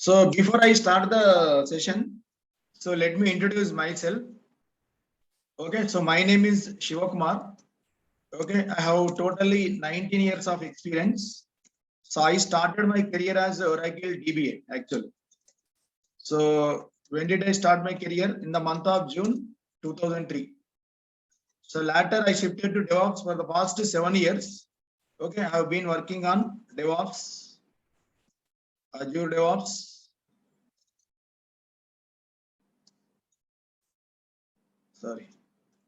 So before I start the session, so let me introduce myself. Okay, so my name is Shivakumar. Okay, I have totally 19 years of experience. So I started my career as Oracle DBA actually. So when did I start my career? In the month of June 2003. So later I shifted to DevOps for the past 7 years. Okay, I have been working on DevOps, Azure DevOps. Sorry,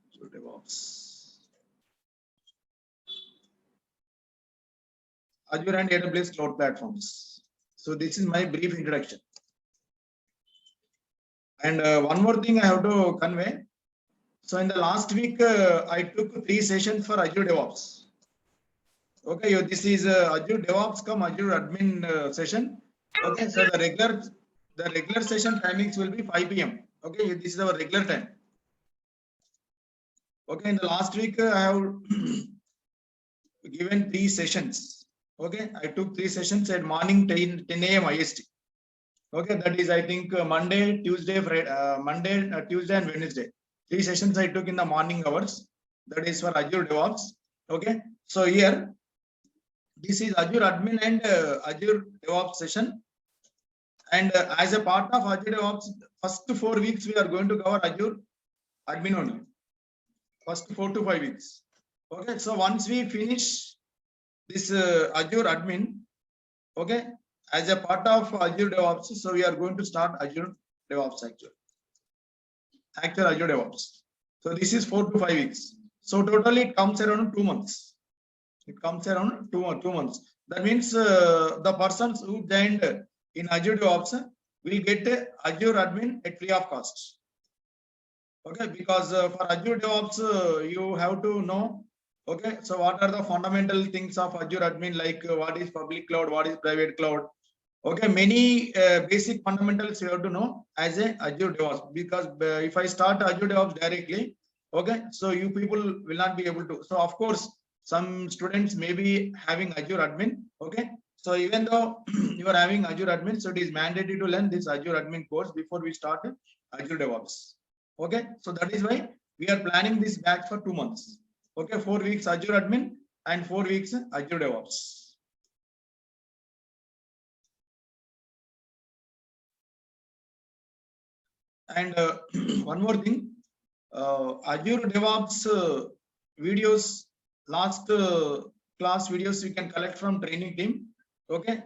Azure DevOps. Azure and AWS cloud platforms. So this is my brief introduction. And one more thing I have to convey. So in the last week, I took 3 sessions for Azure DevOps. Okay, this is Azure DevOps come Azure admin session. Okay, so the regular session timings will be 5 p.m. Okay, this is our regular time. Okay, in the last week, I have given 3 sessions. Okay, I took 3 sessions at morning 10 a.m. IST. Okay, that is I think Monday, Tuesday, Friday, Tuesday and Wednesday. 3 sessions I took in the morning hours. That is for Azure DevOps. Okay, so here this is Azure admin and Azure DevOps session. And as a part of Azure DevOps, first 4 weeks we are going to cover Azure admin only. First 4 to 5 weeks. Okay, so once we finish this Azure admin, okay, as a part of Azure DevOps, so we are going to start Azure DevOps actual Azure DevOps. So this is 4 to 5 weeks. So totally it comes around 2 months. It comes around 2 months. That means the persons who joined in Azure DevOps will get Azure admin at free of cost. Okay, because for Azure DevOps, you have to know. Okay, so what are the fundamental things of Azure admin, like what is public cloud, what is private cloud? Okay, many basic fundamentals you have to know as a Azure DevOps, because if I start Azure DevOps directly, okay, so you people will not be able to. So of course, some students may be having Azure admin. Okay, so even though you are having Azure admin, so it is mandatory to learn this Azure admin course before we start Azure DevOps. Okay, so that is why we are planning this batch for 2 months. Okay, 4 weeks Azure admin and 4 weeks Azure DevOps. And one more thing, Azure DevOps videos, last class videos you can collect from training team. Okay.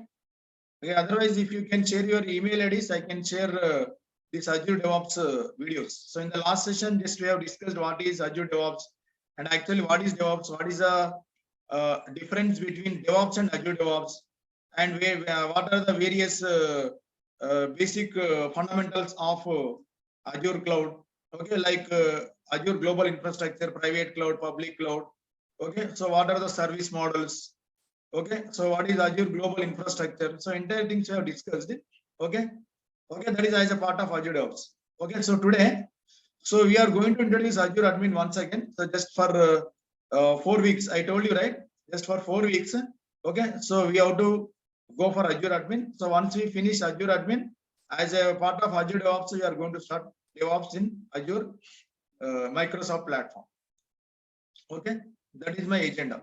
Okay. Otherwise, if you can share your email IDs, I can share this Azure DevOps videos. So in the last session, just we have discussed what is Azure DevOps and actually what is DevOps, what is the difference between DevOps and Azure DevOps, and what are the various basic fundamentals of Azure cloud. Okay, like Azure global infrastructure, private cloud, public cloud. Okay, so what are the service models? Okay, so what is Azure global infrastructure? So entire things we have discussed. Okay, okay, that is as a part of Azure DevOps. Okay, so today, so we are going to introduce Azure admin once again. So just for 4 weeks, I told you, right? Just for 4 weeks. Okay, so we have to go for Azure admin. So once we finish Azure admin, as a part of Azure DevOps, we are going to start DevOps in Azure Microsoft platform. Okay, that is my agenda.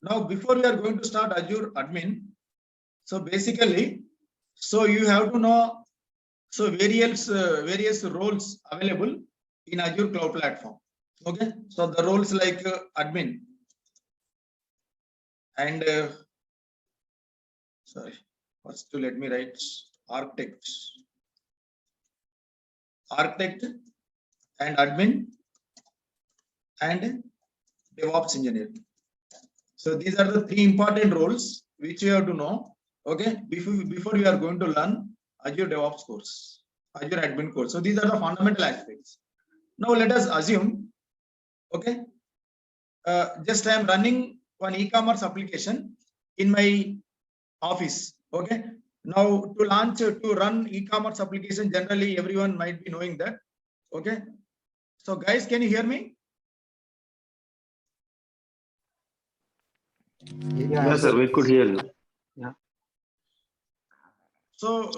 Now, before we are going to start Azure admin, so basically, so you have to know so various roles available in Azure cloud platform. Okay, so the roles like admin and sorry, first let me write architect and admin and DevOps engineer. So these are the 3 important roles which you have to know. Okay, before we are going to learn Azure DevOps course, Azure admin course. So these are the fundamental aspects. Now let us assume, okay, just I am running one e-commerce application in my office. Okay, now to run e-commerce application, generally everyone might be knowing that. Okay, so guys, can you hear me? Yes, sir, we could hear you. Yeah. So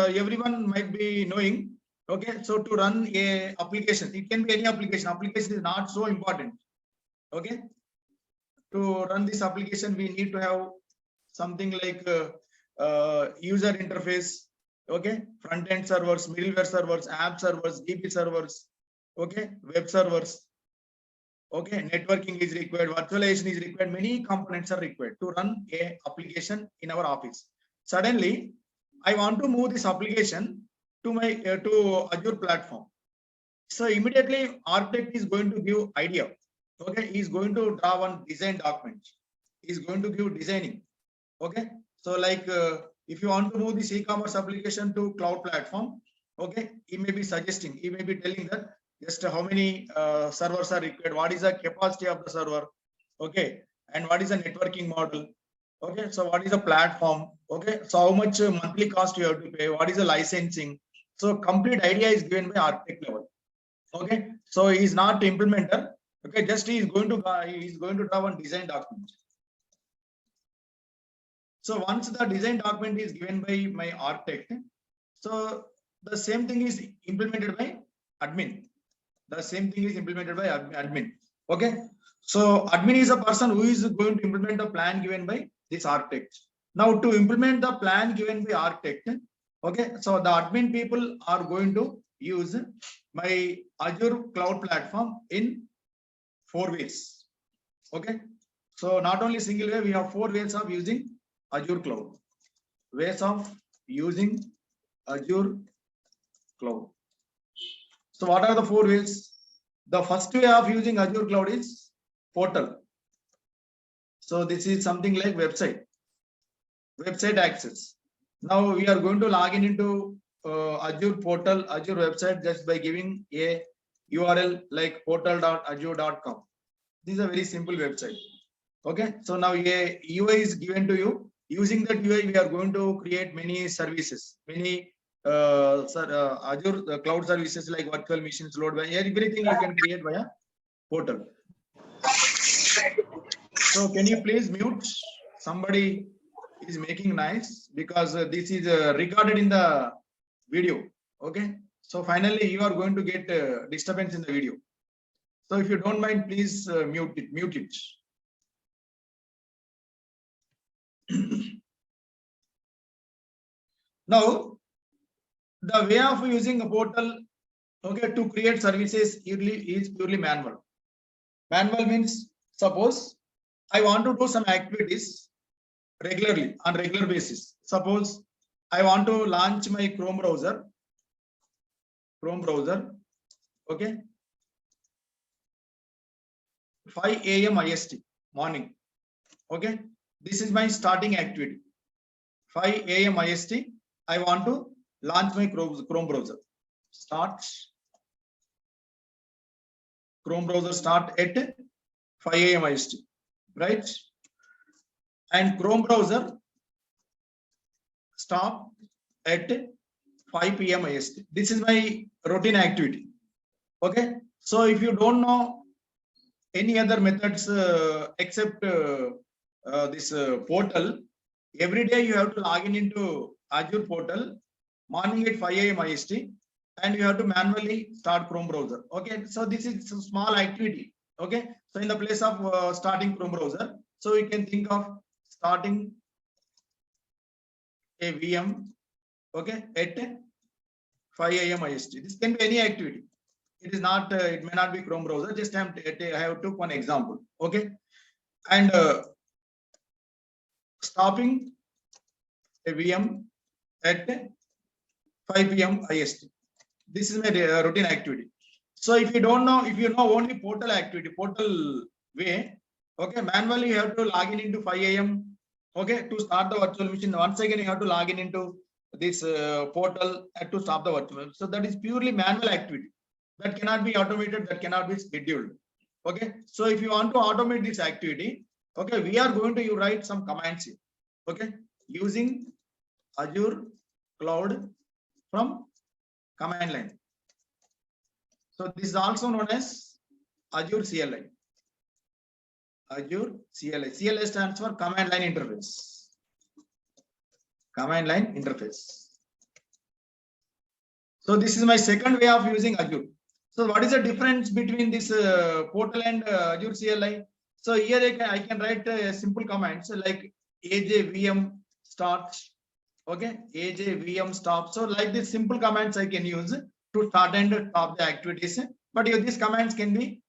everyone might be knowing. Okay, so to run a application, it can be any application. Application is not so important. Okay, to run this application, we need to have something like user interface. Okay, front end servers, middleware servers, app servers, DB servers. Okay, web servers. Okay, networking is required, virtualization is required, many components are required to run a application in our office. Suddenly, I want to move this application to my to Azure platform. So immediately architect is going to give idea. Okay, he is going to draw one design document. He is going to give designing. Okay, so like if you want to move this e-commerce application to cloud platform, okay, he may be suggesting, he may be telling that just how many servers are required, what is the capacity of the server, okay, and what is the networking model, okay, so what is the platform, okay, so how much monthly cost you have to pay, what is the licensing. So complete idea is given by architect level. Okay, so he is not implementer. Okay, just he is going to draw one design document. So once the design document is given by my architect, so the same thing is implemented by admin. The same thing is implemented by admin. Okay, so admin is a person who is going to implement the plan given by this architect. Now to implement the plan given by architect, okay, so the admin people are going to use my Azure cloud platform in 4 ways. Okay, so not only single way, we have 4 ways of using Azure cloud. Ways of using Azure cloud. So what are the 4 ways? The first way of using Azure cloud is portal. So this is something like website access. Now we are going to log in into Azure portal, Azure website just by giving a URL like portal.azure.com. This is a very simple website. Okay, so now a UI is given to you. Using that UI, we are going to create many services, many Azure cloud services like virtual machines, load by everything you can create via portal. So can you please mute? Somebody is making noise because this is recorded in the video. Okay, so finally you are going to get disturbance in the video. So if you don't mind, please mute it. Now, the way of using a portal, okay, to create services is purely manual. Manual means, suppose I want to do some activities regularly on regular basis. Suppose I want to launch my Chrome browser, okay, 5 a.m. IST morning. Okay, this is my starting activity. 5 a.m. IST. I want to launch my Chrome browser. Start Chrome browser start at 5 a.m. IST, right? And Chrome browser stop at 5 p.m. IST. This is my routine activity. Okay, so if you don't know any other methods except this portal, every day you have to log in into Azure portal morning at 5 a.m. IST, and you have to manually start Chrome browser. Okay, so this is a small activity. Okay, so in the place of starting Chrome browser, so you can think of starting a VM, okay, at 5 a.m. IST. This can be any activity. It is not. It may not be Chrome browser. Just I have took one example. Okay, and stopping a VM at 5 p.m. IST. This is my routine activity. So if you don't know, if you know only portal activity, portal way, okay, manually you have to log in into 5 a.m. Okay, to start the virtual machine. Once again, you have to log in into this portal to stop the virtual. So that is purely manual activity. That cannot be automated. That cannot be scheduled. Okay, so if you want to automate this activity, okay, we are going to write some commands here. Okay, using Azure Cloud from command line. So this is also known as Azure CLI. Azure CLI. CLI stands for command line interface. Command line interface. So this is my second way of using Azure. So what is the difference between this portal and Azure CLI? So here I can write simple commands like AJVM start. Okay, AJVM stop. So like these simple commands I can use to start and stop the activities. But these commands can be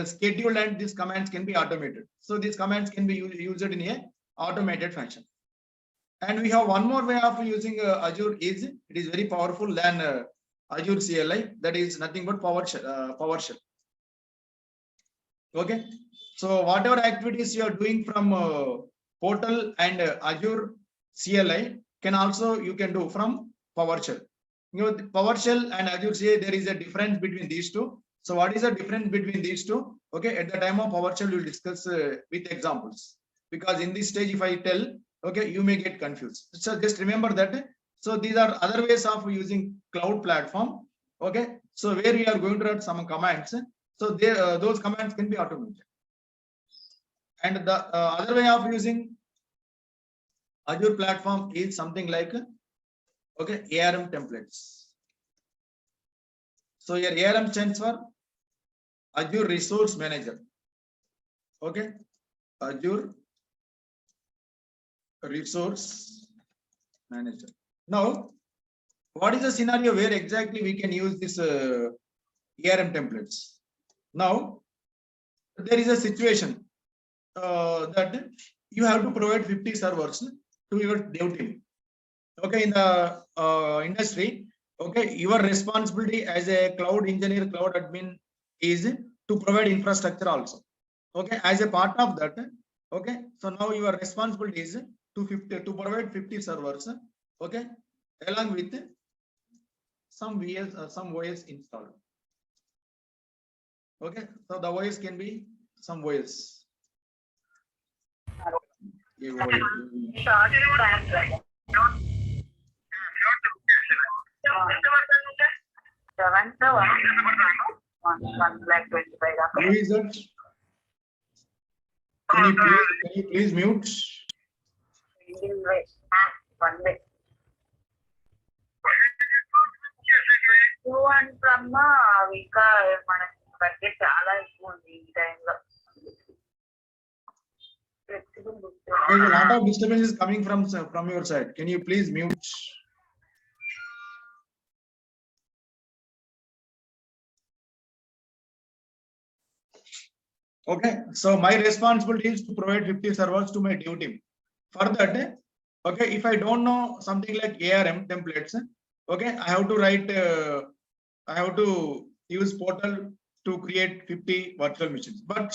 scheduled and these commands can be automated. So these commands can be used in a automated fashion. And we have one more way of using Azure is it is very powerful than Azure CLI. That is nothing but PowerShell. Okay. So whatever activities you are doing from portal and Azure CLI you can do from PowerShell. PowerShell and Azure CLI, there is a difference between these two. So what is the difference between these two? Okay, at the time of PowerShell, we will discuss with examples. Because in this stage, if I tell, okay, you may get confused. So just remember that. So these are other ways of using cloud platform. Okay, so where we are going to write some commands. So those commands can be automated. And the other way of using Azure platform is something like, okay, ARM templates. So here ARM stands for Azure Resource Manager. Okay, Azure Resource Manager. Now, what is the scenario where exactly we can use this ARM templates? Now, there is a situation that you have to provide 50 servers to your dev team. Okay, in the industry, okay, your responsibility as a cloud engineer, cloud admin is to provide infrastructure also. Okay, as a part of that, okay, so now your responsibility is to provide 50 servers, okay, along with some OS installed. Okay, so the OS can be some OS. 1,25,000. Who is that? Can you please mute? One way. From Vika, budget chala ఎక్కువ ఉంది ఈ టైంలో. There is a lot of disturbances coming from your side. Can you please mute? Okay, so my responsibility is to provide 50 servers to my dev team. For that, okay, if I don't know something like ARM templates, okay, I have to write, I have to use portal to create 50 virtual machines. But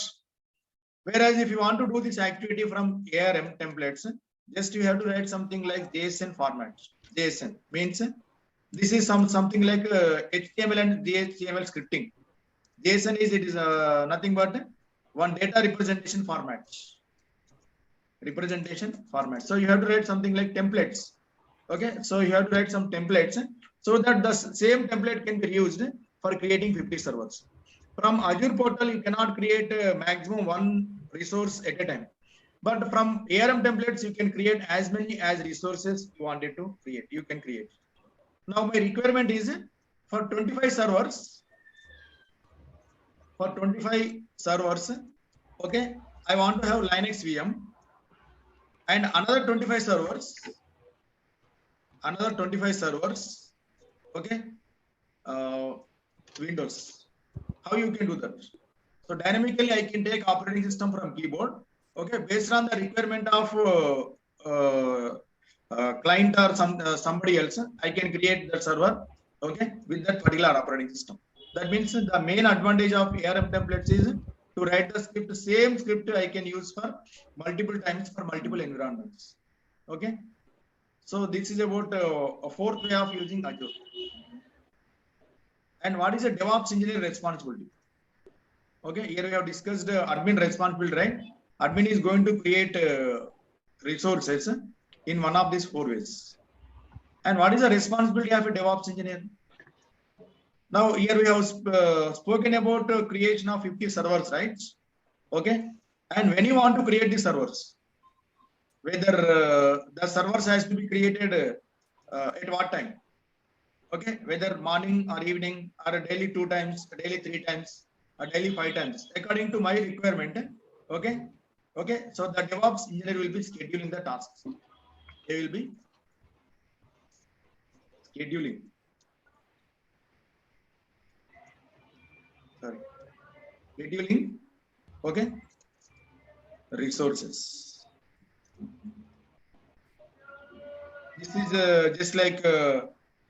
whereas if you want to do this activity from ARM templates, just you have to write something like JSON format. JSON means this is something like HTML and HTML scripting. JSON is nothing but one data representation format. So you have to write something like templates. Okay, so you have to write some templates so that the same template can be used for creating 50 servers. From Azure portal, you cannot create maximum one resource at a time. But from ARM templates, you can create as many as resources you wanted to create. You can create. Now my requirement is for 25 servers. For 25 servers, okay, I want to have Linux VM and another 25 servers, okay, Windows. How you can do that? So dynamically I can take operating system from keyboard, okay, based on the requirement of client or somebody else, I can create the server, okay, with that particular operating system. That means the main advantage of ARM templates is to write the script, same script I can use for multiple times for multiple environments. Okay, so this is about a fourth way of using Azure. And what is a DevOps engineer responsibility? Okay, here we have discussed admin responsibility, right? Admin is going to create resources in one of these four ways. And what is the responsibility of a DevOps engineer? Now here we have spoken about creation of 50 servers, right? Okay, and when you want to create the servers, whether the servers has to be created at what time? Okay, whether morning or evening or daily 2 times, daily 3 times, or daily 5 times, according to my requirement. Okay, okay. So the DevOps engineer will be scheduling the tasks. They will be scheduling. Sorry, scheduling. Okay, resources. This is just like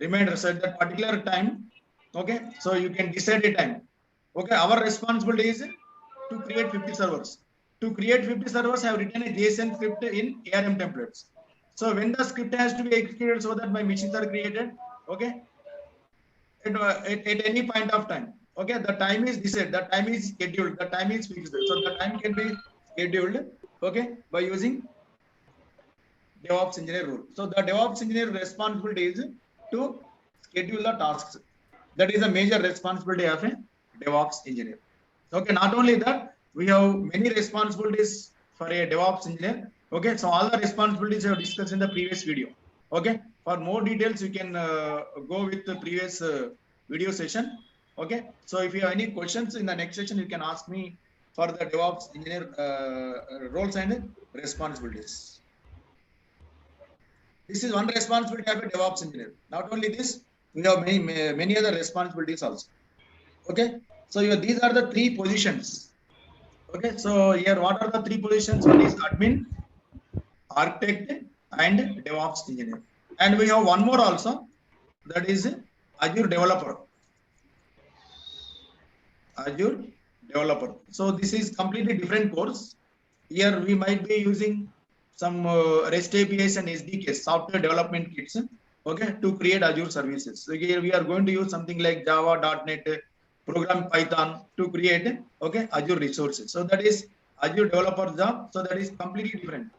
reminder. So at that particular time, okay. So you can decide a time. Okay, our responsibility is to create 50 servers. To create 50 servers, I have written a JSON script in ARM templates. So when the script has to be executed so that my machines are created, okay, at any point of time, okay, the time is decided, the time is scheduled, the time is fixed. So the time can be scheduled, okay, by using DevOps engineer rule. So the DevOps engineer responsibility is to schedule the tasks. That is a major responsibility of a DevOps engineer. Okay, not only that, we have many responsibilities for a DevOps engineer. Okay, so all the responsibilities I have discussed in the previous video. Okay, for more details, you can go with the previous video session. Okay, so if you have any questions in the next session, you can ask me for the DevOps engineer roles and responsibilities. This is one responsibility of a DevOps engineer. Not only this, we have many other responsibilities also. Okay, so these are the 3 positions. Okay, so here what are the 3 positions? One is admin, architect, and DevOps engineer. And we have one more also, that is Azure developer. Azure developer. So this is completely different course. Here we might be using some REST APIs and SDKs, software development kits, okay, to create Azure services. So here we are going to use something like Java, .NET, program Python to create, okay, Azure resources. So that is Azure developer job. So that is completely different.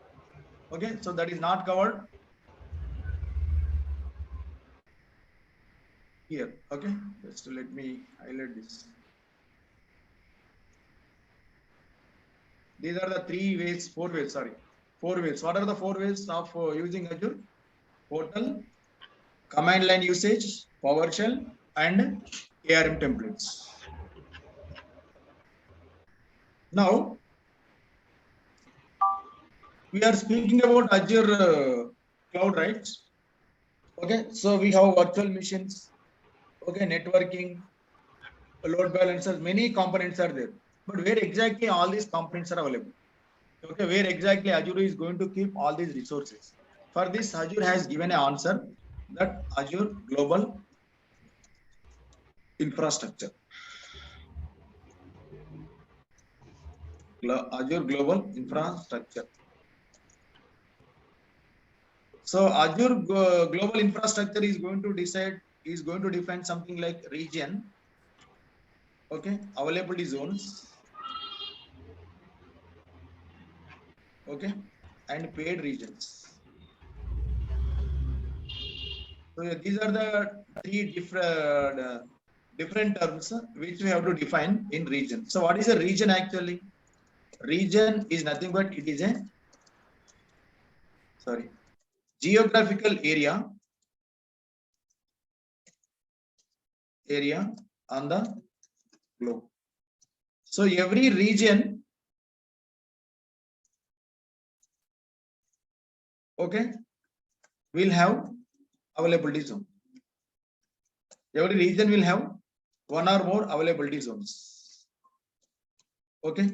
Okay, so that is not covered here. Okay, just let me highlight this. These are the 4 ways. What are the 4 ways of using Azure? Portal, command line usage, PowerShell, and ARM templates. Now, we are speaking about Azure cloud, right? Okay, so we have virtual machines, okay, networking, load balancers, many components are there. But where exactly all these components are available? Okay, where exactly Azure is going to keep all these resources? For this, Azure has given an answer that Azure Global Infrastructure. Azure Global Infrastructure. So Azure Global Infrastructure is going to define something like region, okay, availability zones, okay, and paid regions. So these are the 3 different terms which we have to define in region. So what is a region actually? Region is nothing but it is a geographical area on the globe. So every region, okay, will have availability zone. Every region will have 1 or more availability zones. Okay.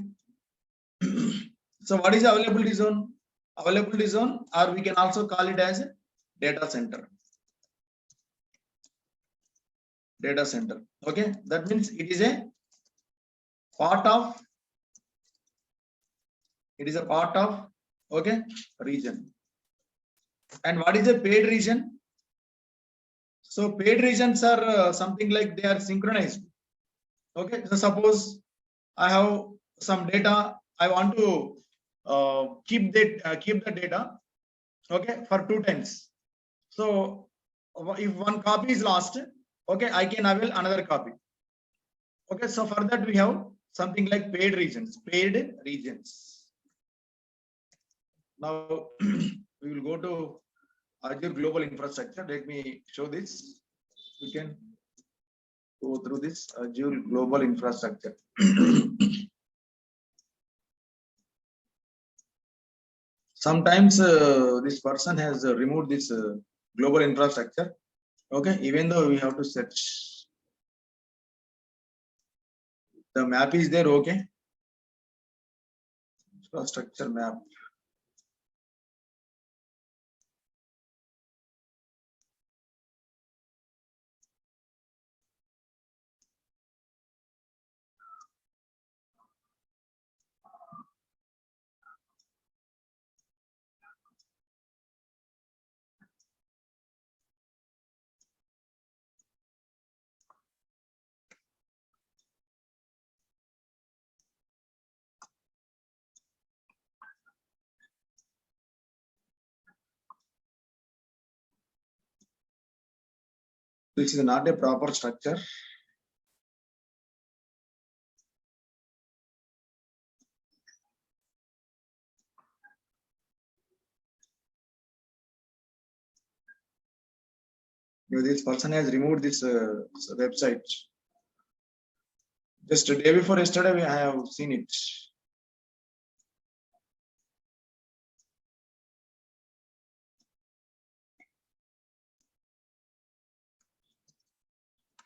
So what is availability zone? Availability zone, or we can also call it as data center. Data center. Okay, that means it is a part of okay, region. And what is a paid region? So paid regions are something like they are synchronized. Okay, so suppose I have some data, I want to keep the data, okay, for 2 times. So if one copy is lost, okay, I can avail another copy. Okay, so for that we have something like paid regions. Now we will go to Azure Global Infrastructure. Let me show this. We can go through this Azure Global Infrastructure. Sometimes this person has removed this global infrastructure. Okay, even though we have to search, the map is there. Okay, infrastructure map. This is not a proper structure. This person has removed this website. Just a day before yesterday, I have seen it.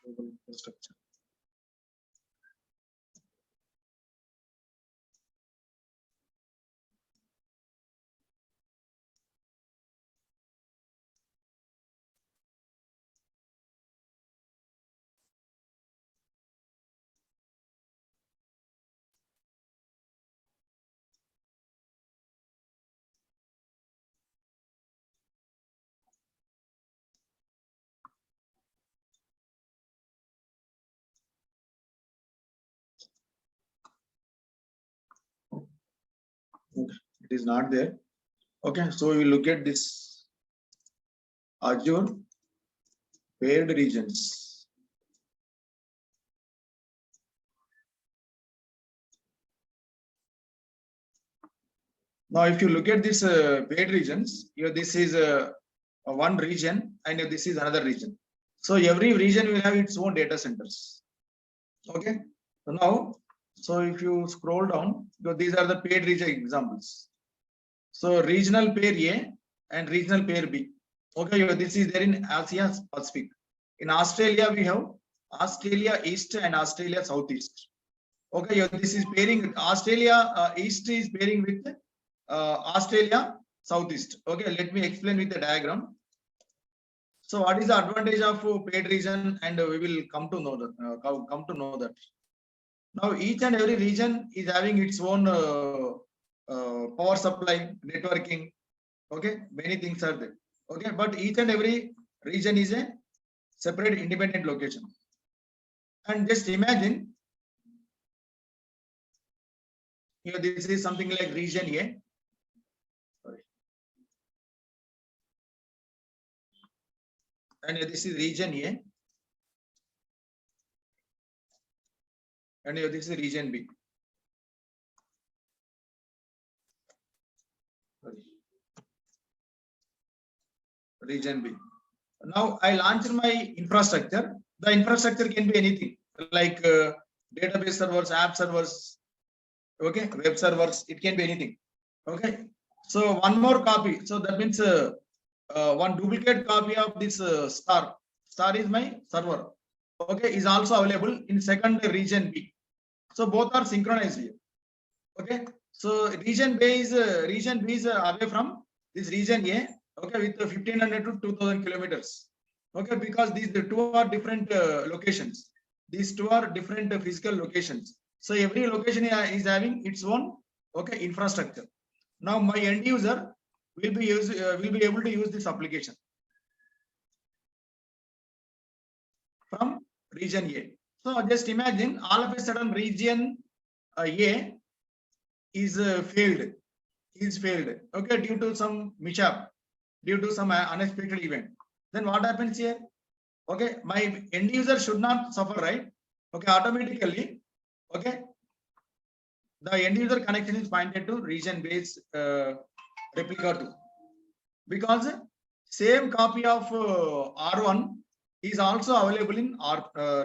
Global infrastructure. It is not there. Okay, so we look at this Azure paired regions. Now, if you look at this paired regions, here this is one region and this is another region. So every region will have its own data centers. Okay, so now, so if you scroll down, these are the paired region examples. So regional pair A and regional pair B. Okay, this is there in Asia Pacific. In Australia, we have Australia East and Australia Southeast. Okay, this is pairing Australia East is pairing with Australia Southeast. Okay, let me explain with the diagram. So, what is the advantage of paired region, and we will come to know that. Now, each and every region is having its own power supply, networking. Okay, many things are there. Okay, but each and every region is a separate independent location. And just imagine here, this is something like region A. Sorry. And this is region A. And this is region B. Sorry. Region B. Now I launched my infrastructure. The infrastructure can be anything like database servers, app servers, okay, web servers. It can be anything. Okay. So one more copy. So that means one duplicate copy of this star. Star is my server. Okay, is also available in second region B. So both are synchronized here. Okay. So region B is away from this region A. Okay, with 1500 to 2000 kilometers. Okay, because these the two are different locations. These two are different physical locations. So every location is having its own infrastructure. Now my end user will be able to use this application from region A. So just imagine all of a sudden region A is failed. Okay, due to some mishap, due to some unexpected event. Then what happens here? Okay, my end user should not suffer, right? Okay, automatically, okay, the end user connection is pointed to region based replica 2, because Same copy of R1 is also available in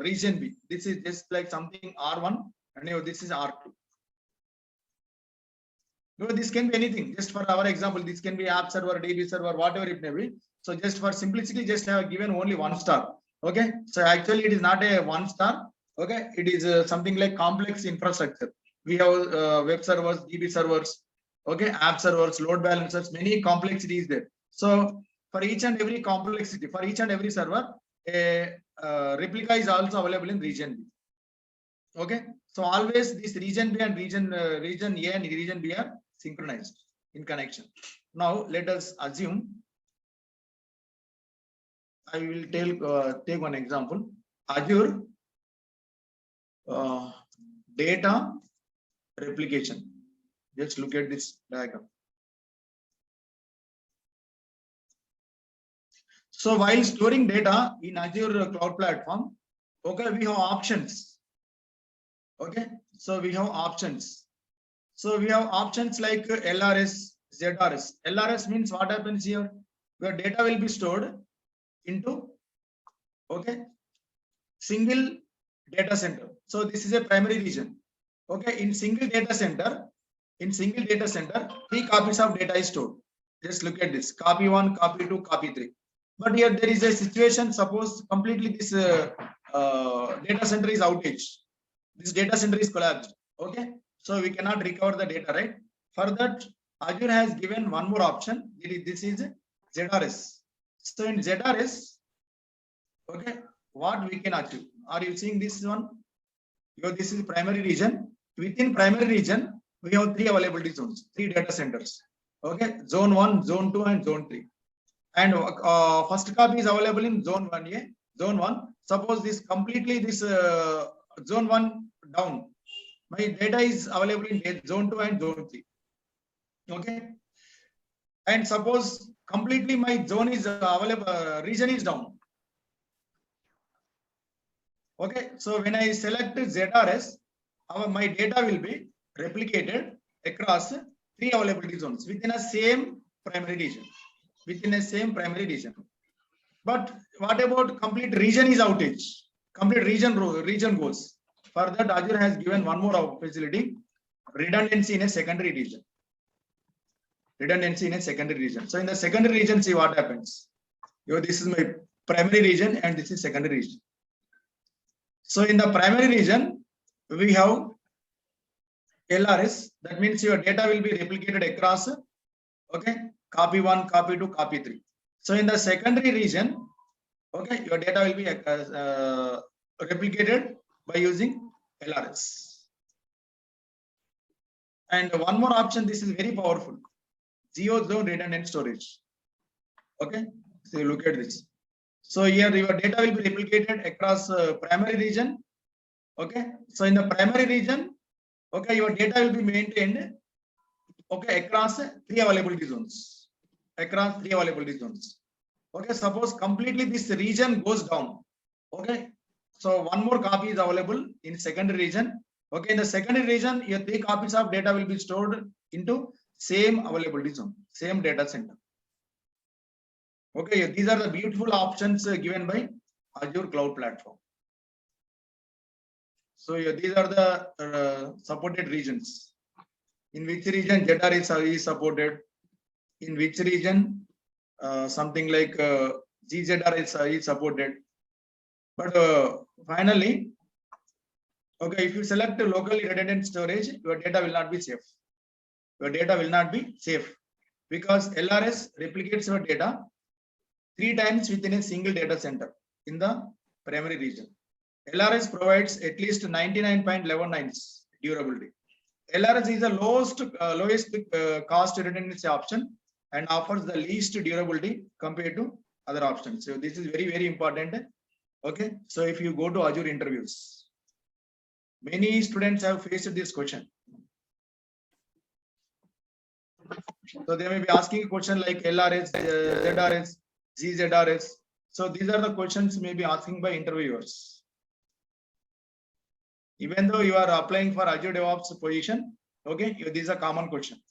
region B. This is just like something R1 and this is R2. No, this can be anything. Just for our example, this can be app server, DB server, whatever it may be. So just for simplicity, just have given only 1 star. Okay. So actually it is not a 1 star. Okay. It is something like complex infrastructure. We have web servers, DB servers, okay, app servers, load balancers, many complexity is there. So for each and every complexity, for each and every server, a replica is also available in region B. Okay. So always this region B and region A and region B are synchronized in connection. Now let us assume, I will take one example. Azure data replication. Just look at this diagram. So while storing data in Azure cloud platform, okay, we have options. Okay, so we have options. So we have options like LRS, ZRS. LRS means what happens here? Your data will be stored into, okay, single data center. So this is a primary region. Okay, in single data center, 3 copies of data is stored. Just look at this: copy 1, copy 2, copy 3. But here there is a situation. Suppose completely this data center is outage. This data center is collapsed. Okay, so we cannot recover the data, right? For that, Azure has given one more option. This is ZRS. So in ZRS, okay, what we can achieve? Are you seeing this one? This is primary region. Within primary region, we have 3 availability zones, 3 data centers. Okay, zone 1, zone 2, and zone 3. And first copy is available in zone 1A, zone 1. Suppose this completely this zone 1 down, my data is available in zone 2 and zone 3. Okay, and suppose completely my zone is available, region is down. Okay, so when I select ZRS, my data will be replicated across 3 availability zones within a same primary region. But what about complete region is outage? Complete region goes. For that, Azure has given one more facility: redundancy in a secondary region. So in the secondary region, see what happens. This is my primary region and this is secondary region. So in the primary region, we have LRS. That means your data will be replicated across, okay, copy 1, copy 2, copy 3. So in the secondary region, okay, your data will be replicated by using LRS. And one more option, this is very powerful: Geo Zone Redundant Storage. Okay, so look at this. So here your data will be replicated across primary region. Okay, so in the primary region, okay, your data will be maintained, okay, across 3 availability zones. Okay, suppose completely this region goes down. Okay, so one more copy is available in secondary region. Okay, in the secondary region, your 3 copies of data will be stored into same availability zone, same data center. Okay, these are the beautiful options given by Azure Cloud Platform. So these are the supported regions. In which region ZRS is supported? In which region something like GZRS is supported? But finally, okay, if you select locally redundant storage, your data will not be safe. Because LRS replicates your data 3 times within a single data center in the primary region. LRS provides at least 99.11 durability. LRS is the lowest cost redundancy option and offers the least durability compared to other options. So this is very, very important. Okay, so if you go to Azure interviews, many students have faced this question. So they may be asking a question like LRS, ZRS, GZRS. So these are the questions may be asking by interviewers. Even though you are applying for Azure DevOps position, okay, this is a common question.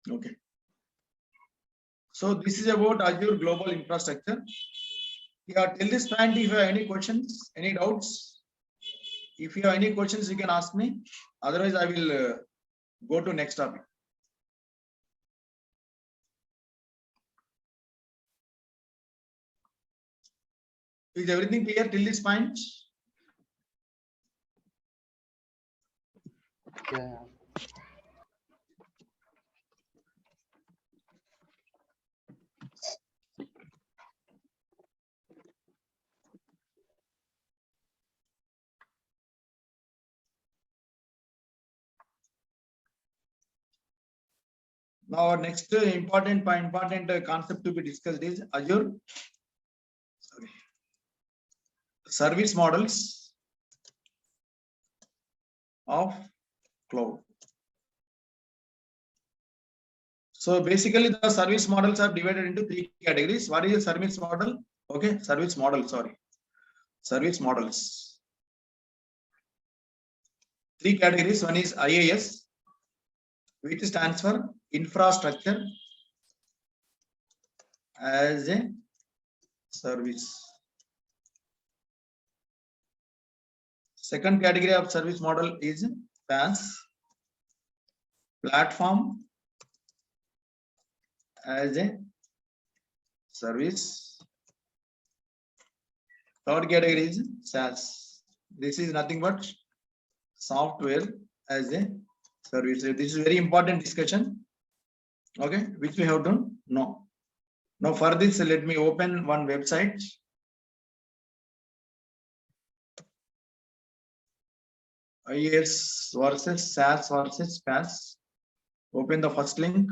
Okay. So this is about Azure Global Infrastructure. Yeah, till this point, if you have any questions, any doubts, if you have any questions, you can ask me. Otherwise, I will go to next topic. Is everything clear till this point? Yeah. Now, our next important concept to be discussed is Azure service models of cloud. So basically, the service models are divided into three categories. What is a service model? Okay, service model, sorry. Service models. Three categories. One is IaaS, which stands for infrastructure as a service. Second category of service model is PaaS, platform as a service. Third category is SaaS. This is nothing but software as a service. This is very important discussion. Okay, which we have to know. Now for this, let me open one website. IaaS versus SaaS versus PaaS. Open the first link.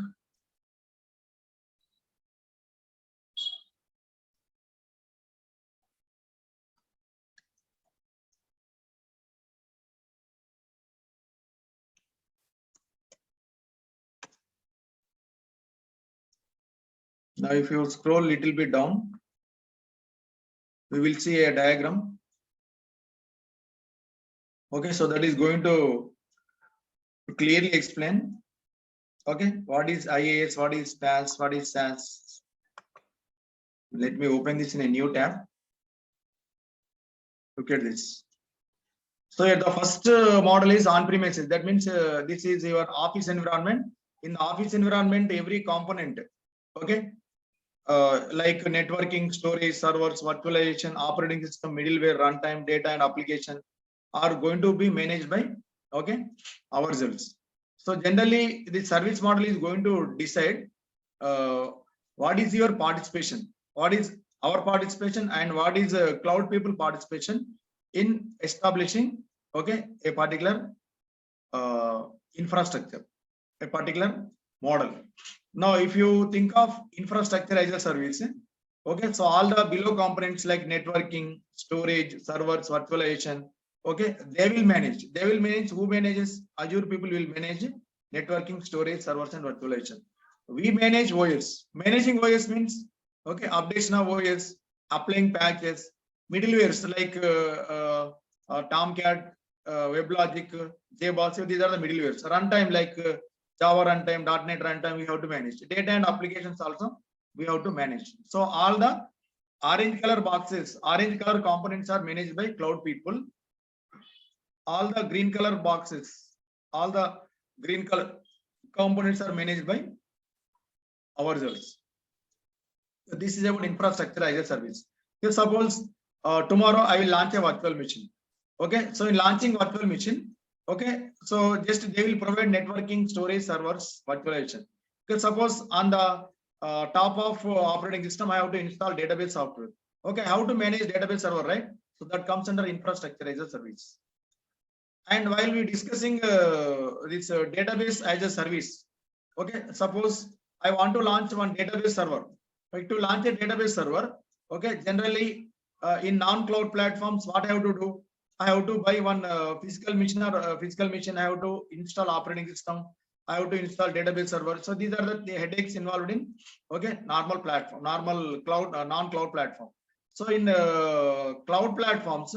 Now, if you scroll little bit down, we will see a diagram. Okay, so that is going to clearly explain. Okay, what is IaaS, what is PaaS, what is SaaS? Let me open this in a new tab. Look at this. So the first model is on-premises. That means this is your office environment. In the office environment, every component, okay, like networking, storage, servers, virtualization, operating system, middleware, runtime, data, and application are going to be managed by, okay, ourselves. So generally, the service model is going to decide what is your participation, what is our participation, and what is cloud people participation in establishing, okay, a particular infrastructure, a particular model. Now, if you think of infrastructure as a service, okay, so all the below components like networking, storage, servers, virtualization, okay, they will manage. Who manages? Azure people will manage networking, storage, servers, and virtualization. We manage OS. Managing OS means, okay, updation of OS, applying patches, middlewares like Tomcat, WebLogic, JBoss. These are the middlewares. Runtime like Java runtime, .NET runtime, we have to manage. Data and applications also we have to manage. So all the orange color boxes, orange color components are managed by cloud people. All the green color boxes, all the green color components are managed by ourselves. So this is about infrastructure as a service. If suppose tomorrow I will launch a virtual machine. Okay, so in launching virtual machine, okay, so just they will provide networking, storage, servers, virtualization. Okay, suppose on the top of operating system, I have to install database software. Okay, how to manage database server, right? So that comes under infrastructure as a service. And while we discussing this database as a service, okay, suppose I want to launch one database server. Like to launch a database server, okay, generally in non-cloud platforms, what I have to do? I have to buy one physical machine or physical machine. I have to install operating system. I have to install database server. So these are the headaches involved in, okay, normal platform, normal cloud, non-cloud platform. So in cloud platforms,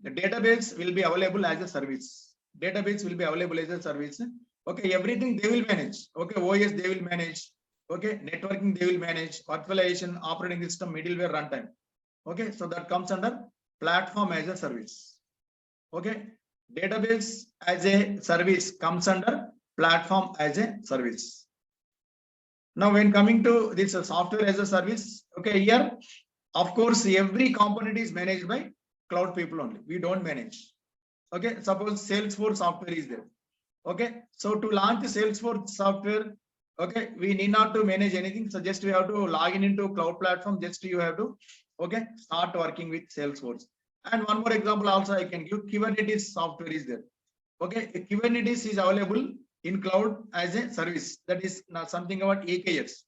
the database will be available as a service. Database will be available as a service. Okay, everything they will manage. Okay, OS they will manage. Okay, networking they will manage. Virtualization, operating system, middleware, runtime. Okay, so that comes under platform as a service. Okay, database as a service comes under platform as a service. Now, when coming to this software as a service, okay, here, of course, every component is managed by cloud people only. We don't manage. Okay, suppose Salesforce software is there. Okay, so to launch the Salesforce software, okay, we need not to manage anything. So just we have to log in into cloud platform. Just you have to, okay, start working with Salesforce. And one more example also I can give. Kubernetes software is there. Okay, Kubernetes is available in cloud as a service. That is not something about AKS.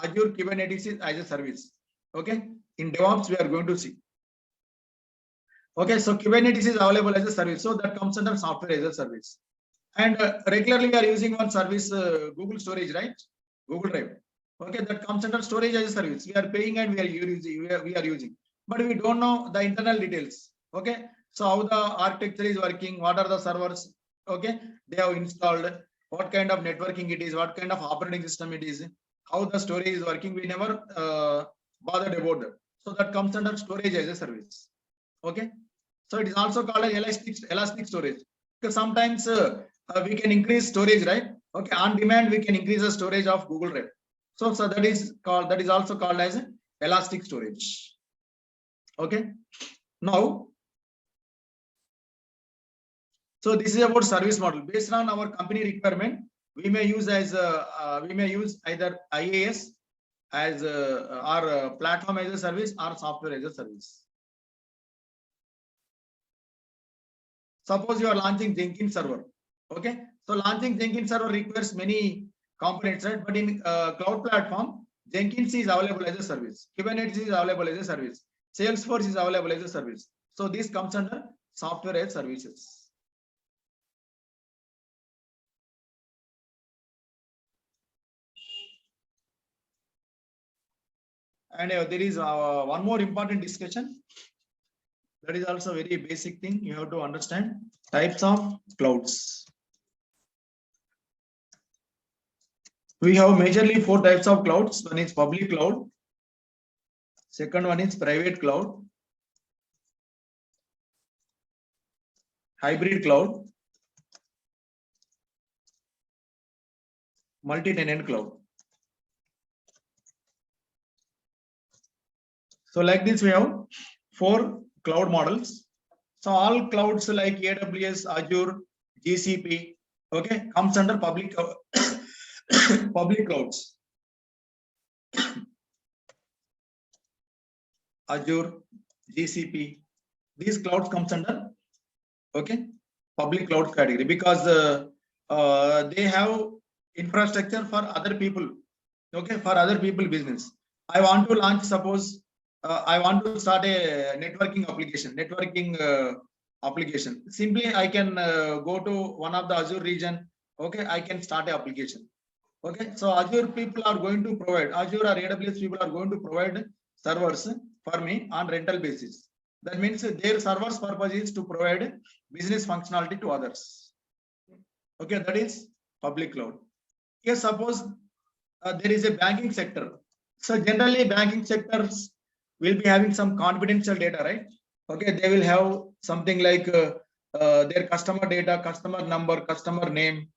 Azure Kubernetes is as a service. Okay, in DevOps we are going to see. Okay, so Kubernetes is available as a service. So that comes under software as a service. And regularly we are using one service, Google Storage, right? Google Drive. Okay, that comes under storage as a service. We are paying and we are using, but we don't know the internal details. Okay, so how the architecture is working, what are the servers, okay, they have installed, what kind of networking it is, what kind of operating system it is, how the storage is working. We never bothered about that. So that comes under storage as a service. Okay, so it is also called as elastic storage, because sometimes we can increase storage, right? Okay, on demand we can increase the storage of Google Drive. So that is also called as elastic storage. Okay, now, so this is about service model. Based on our company requirement, we may use either IaaS as or platform as a service or software as a service. Suppose you are launching Jenkins server. Okay, so launching Jenkins server requires many components, right? But in cloud platform, Jenkins is available as a service. Kubernetes is available as a service. Salesforce is available as a service. So this comes under software as services. And there is one more important discussion. That is also a very basic thing you have to understand. Types of clouds. We have majorly 4 types of clouds. One is public cloud. Second one is private cloud. Hybrid cloud. Multi-tenant cloud. So like this, we have 4 cloud models. So all clouds like AWS, Azure, GCP, okay, comes under public public clouds. Azure, GCP, these clouds comes under, okay, public cloud category, because they have infrastructure for other people, okay, for other people business. I want to launch, suppose I want to start a networking application. Simply I can go to one of the Azure region. Okay, I can start an application. Okay, so Azure people are going to provide, Azure or AWS people are going to provide servers for me on rental basis. That means their servers purpose is to provide business functionality to others. Okay, that is public cloud. Yes, suppose there is a banking sector. So generally banking sectors will be having some confidential data, right? Okay, they will have something like their customer data, customer number, customer name,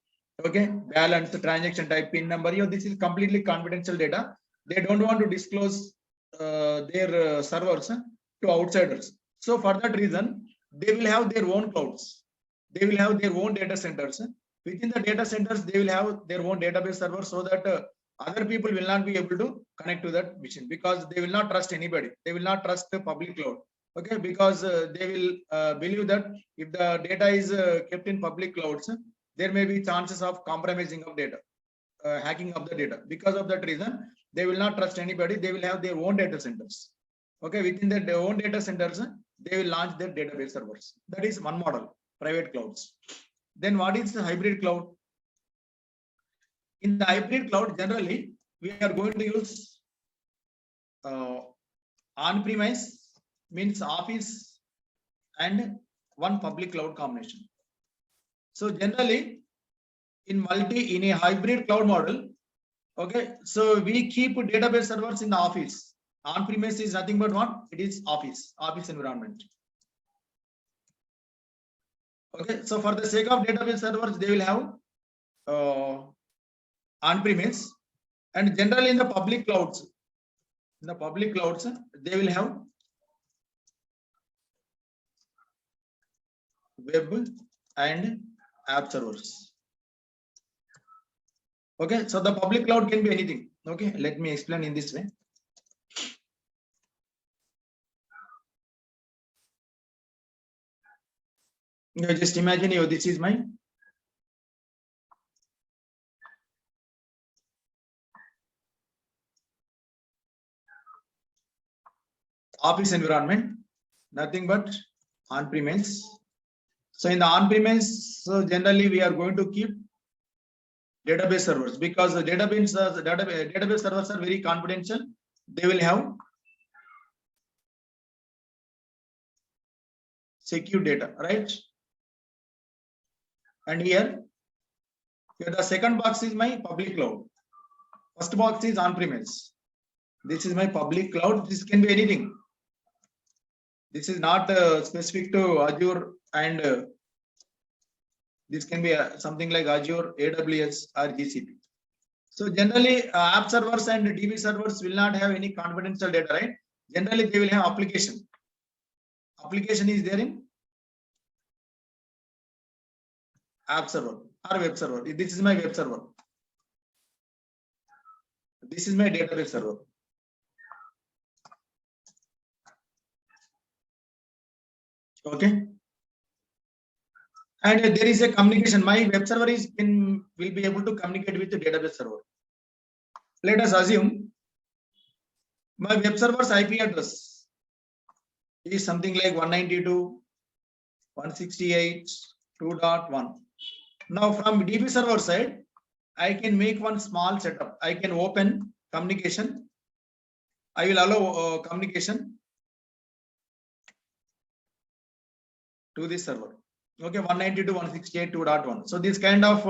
okay, balance, transaction type, PIN number. This is completely confidential data. They don't want to disclose their servers to outsiders. So for that reason, they will have their own clouds. They will have their own data centers. Within the data centers, they will have their own database server, so that other people will not be able to connect to that machine, because they will not trust anybody. They will not trust the public cloud. Okay, because they will believe that if the data is kept in public clouds, there may be chances of compromising of data, hacking of the data. Because of that reason, they will not trust anybody. They will have their own data centers. Okay, within their own data centers, they will launch their database servers. That is one model, private clouds. Then what is the hybrid cloud? In the hybrid cloud, generally, we are going to use on-premise, means office, and one public cloud combination. So generally, in a hybrid cloud model. Okay, so we keep database servers in the office. On-premise is nothing but what? It is office environment. Okay, so for the sake of database servers, they will have on-premise, and generally in the public clouds, they will have web and app servers. Okay, so the public cloud can be anything. Okay, let me explain in this way. You just imagine this is my office environment, nothing but on-premise. So in the on-premise, so generally we are going to keep database servers, because the database servers are very confidential. They will have secure data, right? And here the second box is my public cloud. First box is on-premise. This is my public cloud. This can be anything. This is not specific to Azure, and this can be something like Azure, AWS, or GCP. So generally, app servers and DB servers will not have any confidential data, right? Generally, they will have application. Application is there in app server or web server. This is my web server. This is my database server. Okay. And there is a communication. My web server will be able to communicate with the database server. Let us assume my web server's IP address is something like 192.168.2.1. Now from DB server side, I can make one small setup. I can open communication. I will allow communication to this server. Okay, 192.168.2.1. So this kind of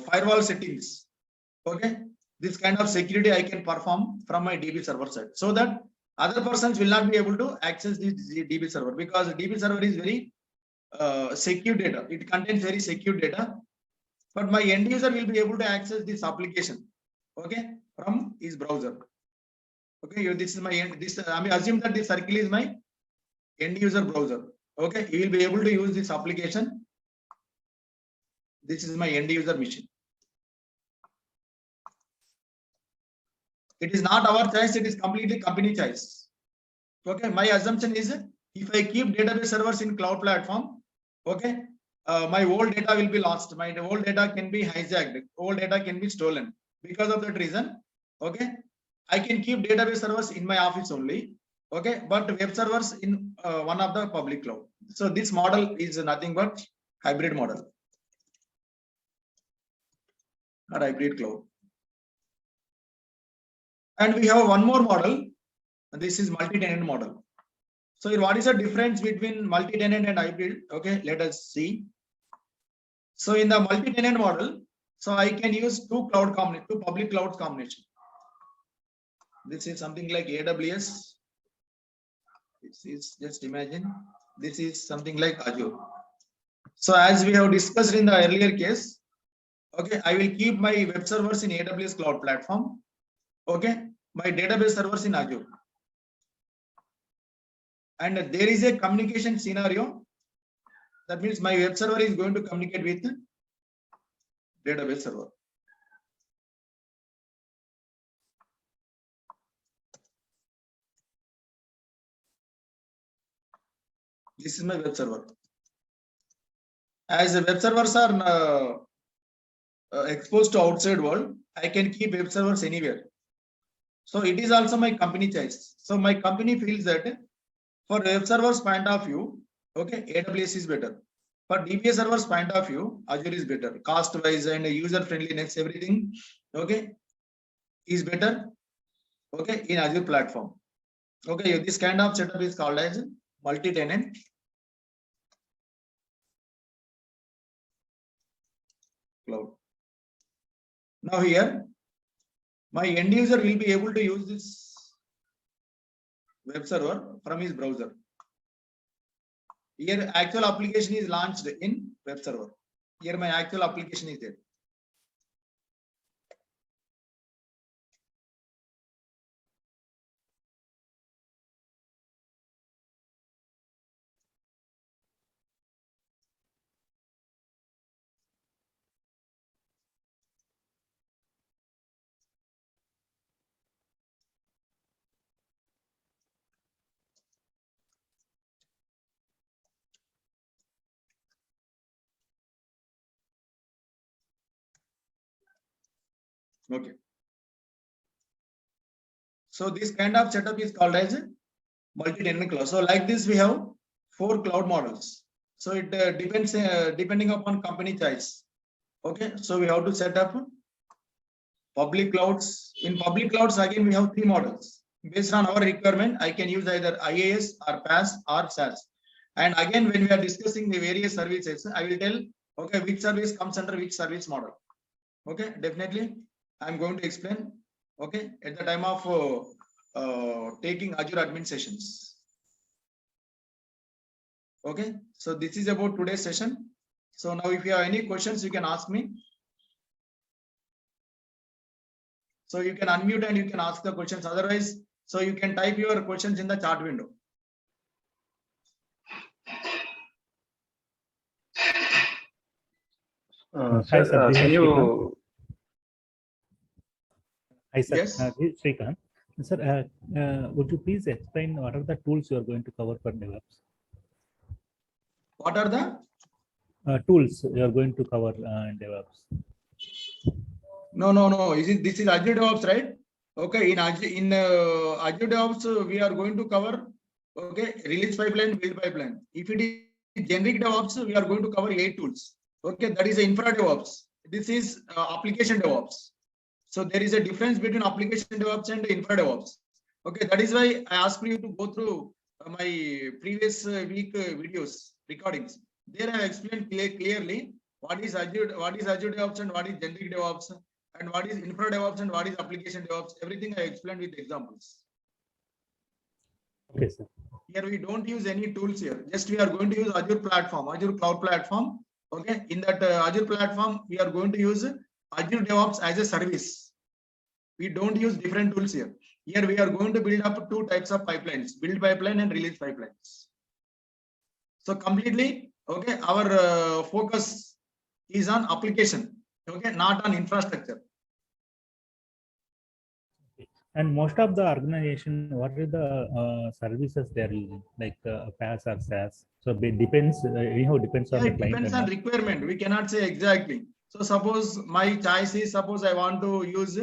firewall settings. Okay, this kind of security I can perform from my DB server side, so that other persons will not be able to access this DB server, because DB server is very secure data. It contains very secure data, but my end user will be able to access this application, okay, from his browser. Okay, this is my end. I mean, assume that this circle is my end user browser. Okay, he will be able to use this application. This is my end user machine. It is not our choice, it is completely company choice. Okay, my assumption is, if I keep database servers in cloud platform, okay, my old data will be lost. My old data can be hijacked. Old data can be stolen. Because of that reason, okay, I can keep database servers in my office only. Okay, but web servers in one of the public cloud. So this model is nothing but hybrid model or hybrid cloud. And we have one more model. This is multi-tenant model. So what is the difference between multi-tenant and hybrid? Okay, let us see. So in the multi-tenant model, so I can use two public clouds combination. This is something like AWS. This is, just imagine, this is something like Azure. So as we have discussed in the earlier case, okay, I will keep my web servers in AWS cloud platform. Okay, my database servers in Azure. And there is a communication scenario. That means my web server is going to communicate with database server. This is my web server. As the web servers are exposed to outside world, I can keep web servers anywhere. So it is also my company choice. So my company feels that for web servers point of view, okay, AWS is better. For DBA servers point of view, Azure is better. Cost wise and user friendliness, everything, okay, is better, okay, in Azure platform. Okay, this kind of setup is called as multi-tenant. cloud. Now here, my end user will be able to use this web server from his browser. Here, actual application is launched in web server. Here, my actual application is there. Okay. So this kind of setup is called as multi-tenant cloud. So like this, we have 4 cloud models. So it depends depending upon company choice. Okay. So we have to set up public clouds. In public clouds, again, we have 3 models. Based on our requirement, I can use either IaaS or PaaS or SaaS. And again, when we are discussing the various services, I will tell, okay, which service comes under which service model. Okay, definitely. I'm going to explain, okay, at the time of taking Azure admin sessions. Okay, so this is about today's session. So now if you have any questions, you can ask me. So you can unmute and you can ask the questions. Otherwise, so you can type your questions in the chat window. Hi, sir. Can you? Hi, sir. Yes. Srikanth. Sir, would you please explain what are the tools you are going to cover for DevOps? What are the Tools you are going to cover in DevOps? No. This is Azure DevOps, right? Okay, in Azure DevOps, we are going to cover, okay, release pipeline, build pipeline. If it is generic DevOps, we are going to cover 8 tools. Okay, that is infra DevOps. This is application DevOps. So there is a difference between application DevOps and infra DevOps. Okay, that is why I asked you to go through my previous week videos recordings. There I explained clearly what is Azure DevOps and what is generic DevOps, and what is infra DevOps and what is application DevOps. Everything I explained with examples. Okay, sir. Here we don't use any tools here. Just we are going to use Azure platform, Azure cloud platform. Okay, in that Azure platform, we are going to use Azure DevOps as a service. We don't use different tools here. Here we are going to build up 2 types of pipelines: build pipeline and release pipelines. So completely, okay, our focus is on application, okay, not on infrastructure. And most of the organization, what are the services they are using, like PaaS or SaaS? So it depends. Depends on the It client. depends on requirement. We cannot say exactly. So suppose my choice is, suppose I want to use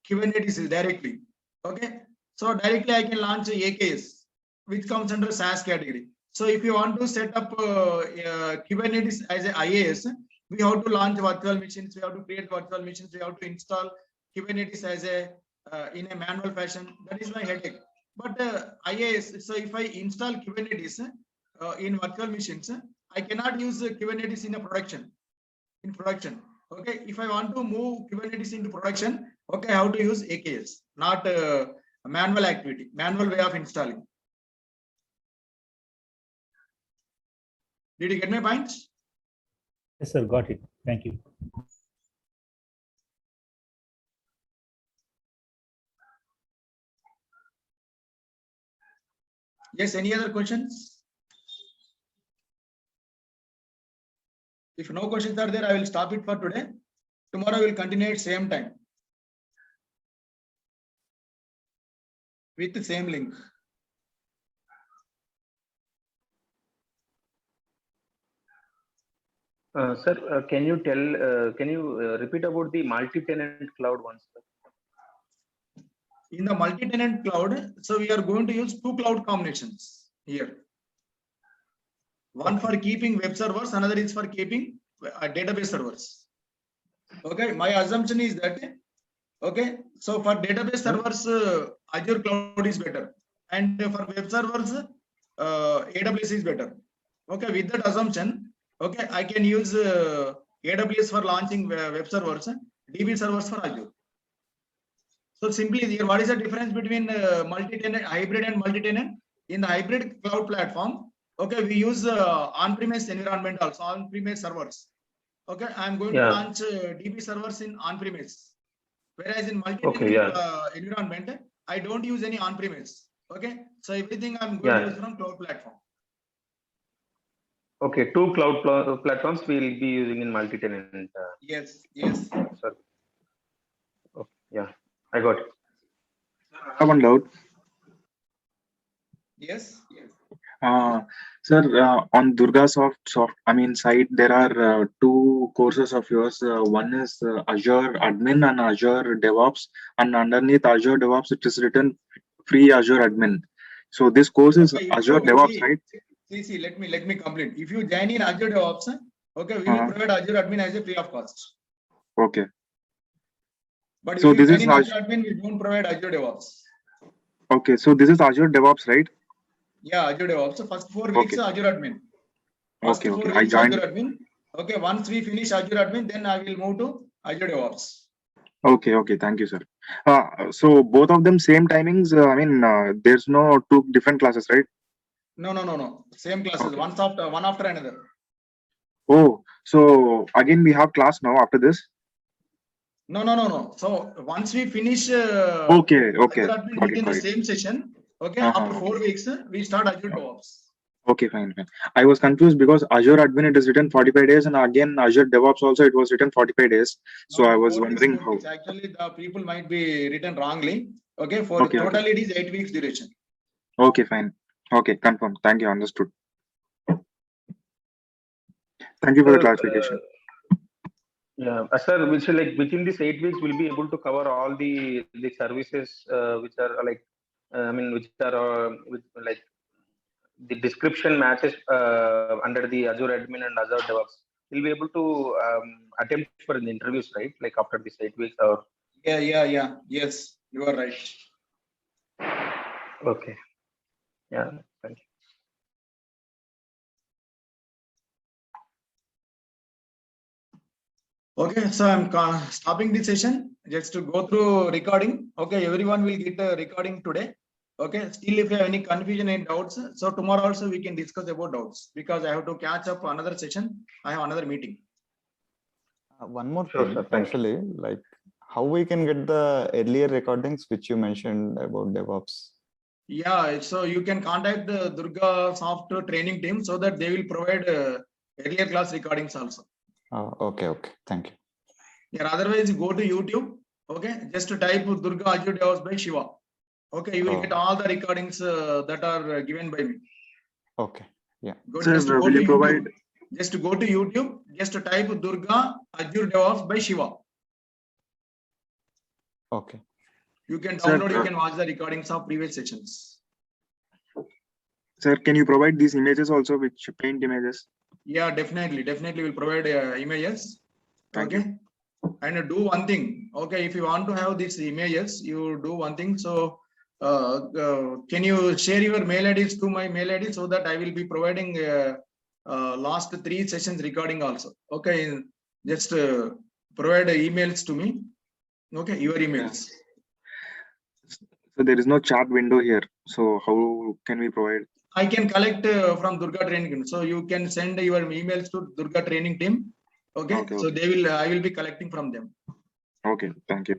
Kubernetes directly. Okay. So directly I can launch AKS, which comes under SaaS category. So if you want to set up Kubernetes as a IaaS, we have to launch virtual machines. We have to create virtual machines. We have to install Kubernetes as a in a manual fashion. That is my headache. But IaaS. So if I install Kubernetes in virtual machines, I cannot use Kubernetes in a production. Okay, if I want to move Kubernetes into production, okay, I have to use AKS, not a manual activity, manual way of installing. Did you get my points? Yes, sir. Got it. Thank you. Yes, any other questions? If no questions are there, I will stop it for today. Tomorrow we will continue at same time with the same link. Sir, can you repeat about the multi-tenant cloud once? In the multi-tenant cloud, so we are going to use 2 cloud combinations here. One for keeping web servers, another is for keeping database servers. Okay, my assumption is that, okay, so for database servers, Azure cloud is better, and for web servers, AWS is better. Okay, with that assumption, okay, I can use AWS for launching web servers, DB servers for Azure. So simply here, what is the difference between multi-tenant, hybrid and multi-tenant? In the hybrid cloud platform, okay, we use on-premise environment also, on-premise servers. Okay, I'm going to launch DB servers in on-premise. Whereas in multi-tenant environment, I don't use any on-premise. Okay, so everything I'm going to use from cloud platform. Okay, two cloud platforms we will be using in multi-tenant. Yes. Sorry. Okay, yeah, I got it. I have one doubt. Yes. Sir, on Durgasoft site, there are two courses of yours. One is Azure Admin and Azure DevOps, and underneath Azure DevOps, it is written free Azure Admin. So this course is Azure DevOps, right? See, let me complete. If you join in Azure DevOps, okay, we will provide Azure Admin as a free of cost. Okay. But so if you this join is in Azure Admin, we don't provide Azure DevOps. Okay, so this is Azure DevOps, right? Yeah, Azure DevOps. So first 4 weeks Azure Admin. First Okay. 4 weeks I joined. Azure Admin. Okay, once we finish Azure Admin, then I will move to Azure DevOps. Okay. Thank you, sir. So both of them same timings. There's no two different classes, right? No. Same classes, Okay. one after another. Oh, so again we have class now after this. No. So once we finish Okay. Azure Admin Got within it. the same session, okay, Uh-huh. after 4 weeks, we start Azure DevOps. Okay, fine. I was confused because Azure Admin it is written 45 days, and again Azure DevOps also it was written 45 days. So No, I was 4 weeks, wondering 4 how. weeks. Actually, the people might be written wrongly. Okay, Okay. totally it is 8 weeks duration. Okay, fine. Okay, confirm. Thank you. Understood. Thank you for the clarification. Sir, which like within these 8 weeks, we'll be able to cover all the services which are like, which are with like the description matches under the Azure Admin and Azure DevOps. We'll be able to attempt for the interviews, right? Like after these 8 weeks, or Yeah. Yes, you are right. okay. Yeah, thank you. Okay, so I'm stopping this session just to go through recording. Okay, everyone will get a recording today. Okay, still if you have any confusion and doubts, so tomorrow also we can discuss about doubts because I have to catch up another session. I have another meeting. One more Sure, thing, sir. Thank you. actually, like how we can get the earlier recordings which you mentioned about DevOps. Yeah, so you can contact the Durgasoft training team so that they will provide earlier class recordings also. Okay. Thank you. Yeah, otherwise go to YouTube. Okay, just to type Durga Azure DevOps by Shiva. Okay, you will get all the recordings that are given by me. Okay. Sir, Just go will to you YouTube. provide? Just to go to YouTube. Just to type Durga Azure DevOps by Shiva. Okay. You can Sir, download. You can watch the recordings of previous sessions. Sir, can you provide these images also, which paint images? Yeah, definitely we'll provide images. Thank Okay. And do one thing. Okay, if you want to have these images, you do one thing. So can you share your mail IDs to my mail ID so that I will be providing last 3 sessions recording also. Okay, just provide emails to me. Okay, your emails. So there is no chat window here. So how can we provide? I can collect from Durga training team. So you can send your emails to Durga training team. Okay. So they will. I will be collecting from them. Okay, thank you.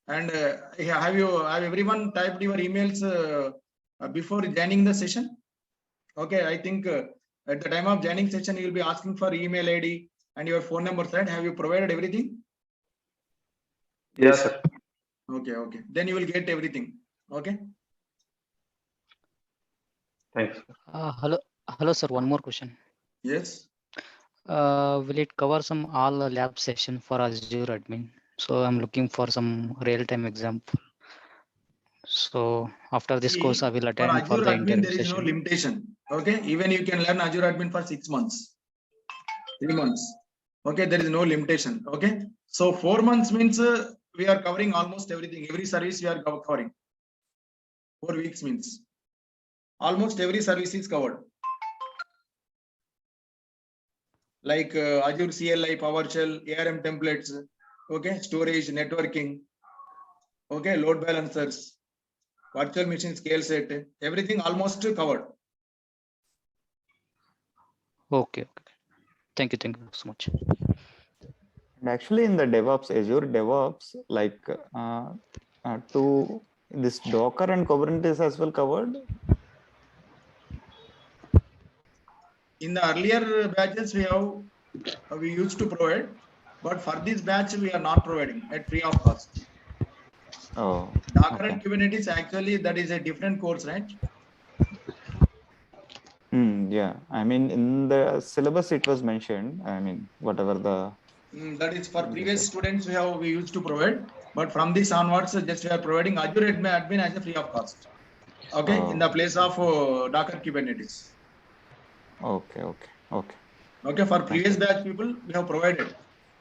And have everyone typed your emails before joining the session? Okay, I think at the time of joining session, you will be asking for email ID and your phone number, right? Have you provided everything? Yes, sir. Okay. Then you will get everything. Okay. Thanks. Hello, sir. One more question. Yes. Will it cover some all lab session for Azure Admin? So I'm looking for some real-time example. So after this course, I will attend for Azure the Admin, interview there is session. no limitation. Okay, even you can learn Azure Admin for 6 months, 3 months. Okay, there is no limitation. Okay, so 4 months means we are covering almost everything. Every service we are covering. 4 weeks means almost every service is covered. like Azure CLI, PowerShell, ARM templates, okay, storage, networking, okay, load balancers, virtual machine scale set, everything almost covered. Okay. Thank you so much. And actually, in the DevOps, Azure DevOps, like to this Docker and Kubernetes as well covered. In the earlier batches, we used to provide, but for this batch, we are not providing at free of cost. Oh, Docker okay. and Kubernetes, actually, that is a different course, right? Yeah, I mean, in the syllabus it was mentioned. I mean, whatever the That is for previous students, we used to provide, but from this onwards, just we are providing Azure admin as a free of cost. Okay, in the place of Docker Kubernetes. Okay. Okay, for previous batch people, we have provided.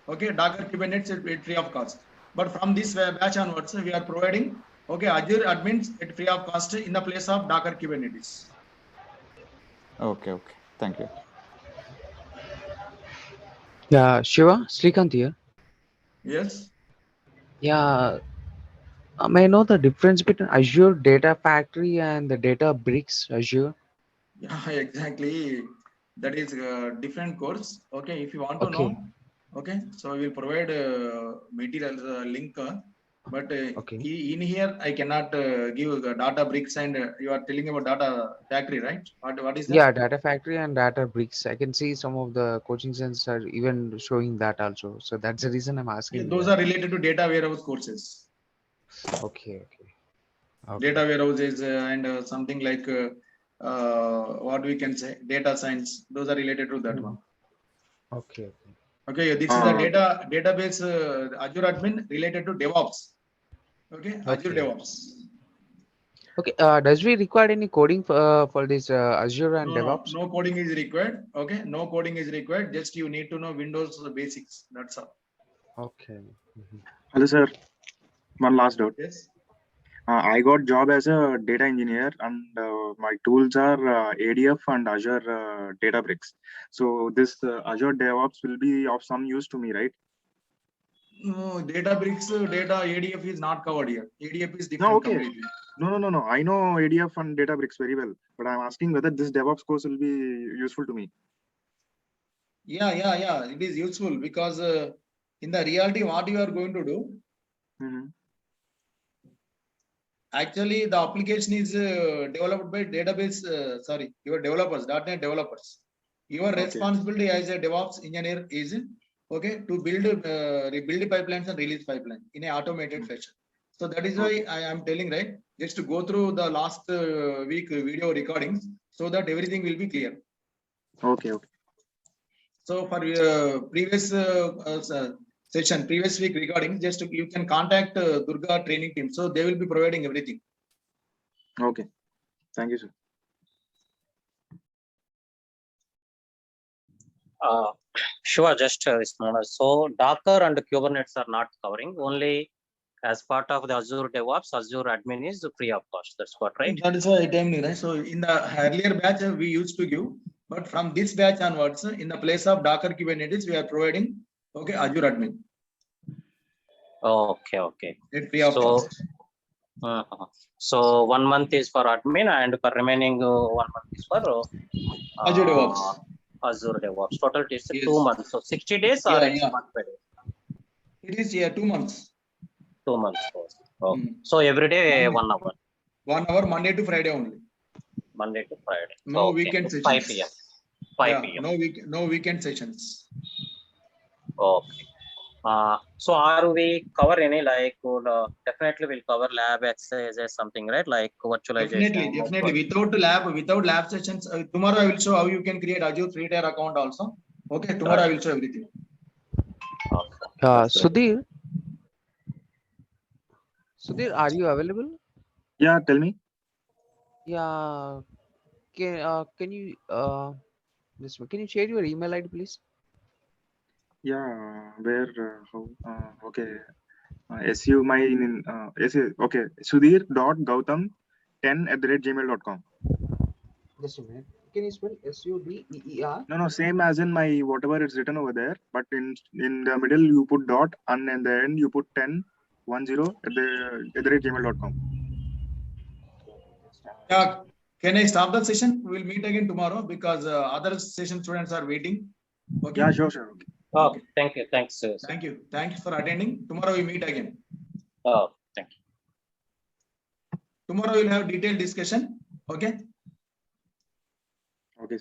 Okay, Docker Kubernetes at free of cost. But from this batch onwards, we are providing, okay, Azure admins at free of cost in the place of Docker Kubernetes. Okay. Thank you. Yeah, Shiva, Srikanth here. Yes. Yeah, may I know the difference between Azure Data Factory and the Databricks Azure? Yeah, exactly. That is a different course. Okay, if you want to Okay. know, okay, so we will provide materials link. But Okay. in here, I cannot give Databricks, and you are telling about Data Factory, right? What is that? Yeah, Data Factory and Databricks. I can see some of the coaching centers are even showing that also. So that's the reason I'm Yeah, asking. those are related to data warehouse courses. Okay. Data warehouses and something like what we can say, data science. Those are related to that one. Okay. Okay, this is a database Azure admin related to DevOps. Okay, Azure DevOps. Okay. Does we require any coding for this Azure and DevOps? No coding is required. Okay, no coding is required. Just you need to know Windows basics. That's all. Okay. Hello, sir. One last doubt. Yes. I got job as a data engineer, and my tools are ADF and Azure Databricks. So this Azure DevOps will be of some use to me, right? No, Databricks, data ADF is not covered here. ADF is different No, okay. completely. No. I know ADF and Databricks very well, but I'm asking whether this DevOps course will be useful to me. Yeah. It is useful because in the reality, what you are going to do, actually, the application is developed by database, your developers, .NET developers. Your responsibility as a DevOps engineer is, okay, to build pipelines and release pipeline in an automated fashion. So that is why I am telling, right, just to go through the last week video recordings so that everything will be clear. Okay. So for previous previous week recording, just you can contact Durga training team. So they will be providing everything. Okay. Thank you, sir. Sure, just smaller. So Docker and Kubernetes are not covering, only as part of the Azure DevOps, Azure admin is free of cost. That's what, right? That is why I told you, right? So in the earlier batch, we used to give, but from this batch onwards, in the place of Docker Kubernetes, we are providing, okay, Azure admin. Okay. At free of cost. So 1 month is for admin and for remaining 1 month is for Azure DevOps. Azure DevOps. Total is Yes. 2 months. So 60 days or Yeah. month per day? It is 2 months. 2 months. Okay. So every day 1 hour. 1 hour, Monday to Friday only. Monday to Friday. No weekend sessions. 5 p.m. 5 p.m. No weekend sessions. Okay. So are we cover any like definitely we'll cover lab exercises something, right? Like virtualization. Definitely. Without lab sessions, tomorrow I will show how you can create Azure free tier account also. Okay, tomorrow I will show everything. Sudhir, are you available? Yeah, tell me. Yeah. Can you can you share your email ID, please? Yeah, where, how, okay. SU my, okay, Sudhir.Gautam10@gmail.com. Just a minute. Can you spell SUDEER? No, same as in my whatever is written over there, but in the middle you put dot and in the end you put 10 10 at the rate gmail.com. Yeah, can I stop the session? We will meet again tomorrow because other session students are waiting. Okay. Yeah, sure. Okay. Oh, thank you. Thanks. Sir. Thank you. Thanks for attending. Tomorrow we meet again. Oh, thank you. Tomorrow we'll have detailed discussion. Okay. Okay, sir.